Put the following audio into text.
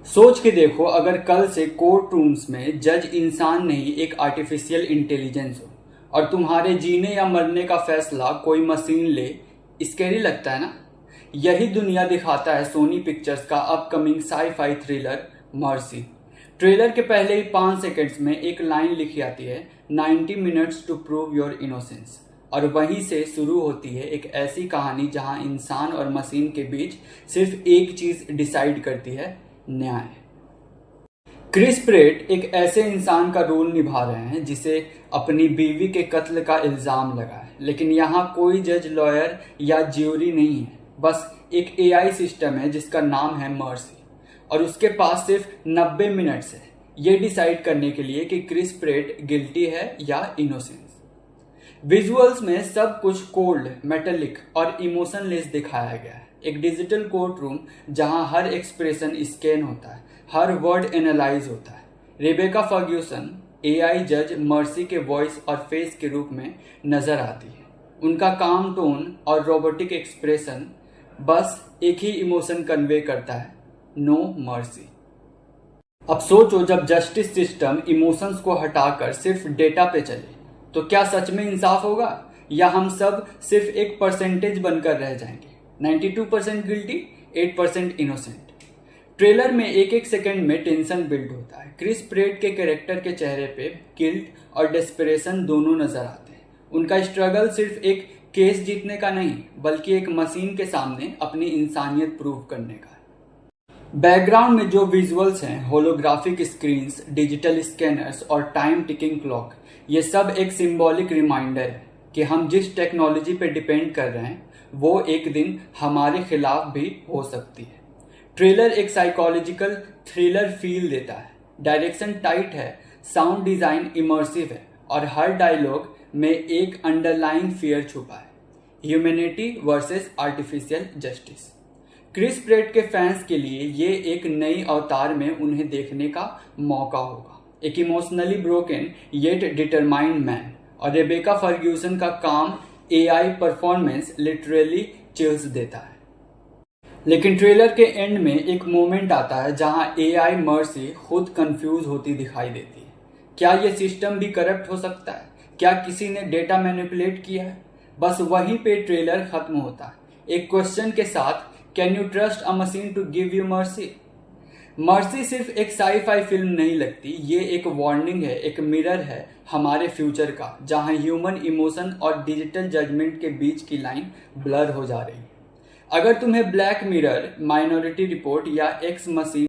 सोच के देखो, अगर कल से कोर्ट रूम्स में जज इंसान नहीं एक आर्टिफिशियल इंटेलिजेंस हो और तुम्हारे जीने या मरने का फैसला कोई मशीन ले। स्कैरी लगता है ना। यही दुनिया दिखाता है सोनी पिक्चर्स का upcoming sci-fi thriller mercy. Trailer के पहले ही 5 सेकंड्स में एक लाइन लिखी आती है, 90 minutes to prove your innocence. और वहीं से शुरू होती है एक ऐसी कहानी जहां इंसान और मशीन के बीच सिर्फ एक चीज डिसाइड करती है, न्याय। क्रिस प्रेट एक ऐसे इंसान का रोल निभा रहे हैं जिसे अपनी बीवी के कत्ल का इल्जाम लगा है, लेकिन यहाँ कोई जज, लॉयर या ज्यूरी नहीं है। बस एक एआई सिस्टम है जिसका नाम है मर्सी, और उसके पास सिर्फ 90 मिनट्स है ये डिसाइड करने के लिए कि क्रिस प्रेट गिल्टी है या इनोसेंस। विजुअल्स में सब कुछ कोल्ड, मेटेलिक और इमोशनलेस दिखाया गया है। एक डिजिटल कोर्ट रूम जहां हर एक्सप्रेशन स्कैन होता है, हर वर्ड एनालाइज होता है। रेबेका फर्ग्यूसन एआई जज मर्सी के वॉइस और फेस के रूप में नजर आती है। उनका काम टोन और रोबोटिक एक्सप्रेशन बस एक ही इमोशन कन्वे करता है, नो मर्सी। अब सोचो, जब जस्टिस सिस्टम इमोशंस को हटाकर सिर्फ डेटा पे चले तो क्या सच में इंसाफ होगा, या हम सब सिर्फ एक परसेंटेज बनकर रह जाएंगे? 92% गिल्टी, 8% इनोसेंट। ट्रेलर में एक एक सेकंड में टेंशन बिल्ड होता है। क्रिस प्रेट के कैरेक्टर के चेहरे पे गिल्ट और डेस्परेशन दोनों नजर आते हैं। उनका स्ट्रगल सिर्फ एक केस जीतने का नहीं, बल्कि एक मशीन के सामने अपनी इंसानियत प्रूव करने का है। बैकग्राउंड में जो विजुअल्स हैं, होलोग्राफिक स्क्रीन्स, डिजिटल स्कैनर्स और टाइम टिकिंग क्लॉक, ये सब एक सिंबॉलिक रिमाइंडर है कि हम जिस टेक्नोलॉजी पे डिपेंड कर रहे हैं वो एक दिन हमारे खिलाफ भी हो सकती है। ट्रेलर एक साइकोलॉजिकल थ्रिलर फील देता है। डायरेक्शन टाइट है, साउंड डिजाइन इमर्सिव है और हर डायलॉग में एक अंडरलाइंग फियर छुपा है, humanity versus artificial justice. Chris Pratt के फैंस के लिए ये एक नई अवतार में उन्हें देखने का मौका होगा, एक emotionally broken yet determined man. और रेबेका फर्ग्यूसन का काम एआई परफॉर्मेंस लिटरली चिल्स देता है। लेकिन ट्रेलर के एंड में एक मोमेंट आता है जहां एआई मर्सी खुद कंफ्यूज होती दिखाई देती है। क्या ये सिस्टम भी करप्ट हो सकता है? क्या किसी ने डेटा मैनिपुलेट किया है? बस वहीं पे ट्रेलर खत्म होता है एक क्वेश्चन के साथ, can you trust a machine to give you mercy? Mercy सिर्फ एक साई-फाई फिल्म नहीं लगती, ये एक वार्निंग है, एक मिरर है हमारे फ्यूचर का, जहां ह्यूमन इमोशन और डिजिटल जजमेंट के बीच की लाइन ब्लर हो जा रही है। अगर तुम्हें ब्लैक मिरर, माइनॉरिटी रिपोर्ट या एक्स मशीन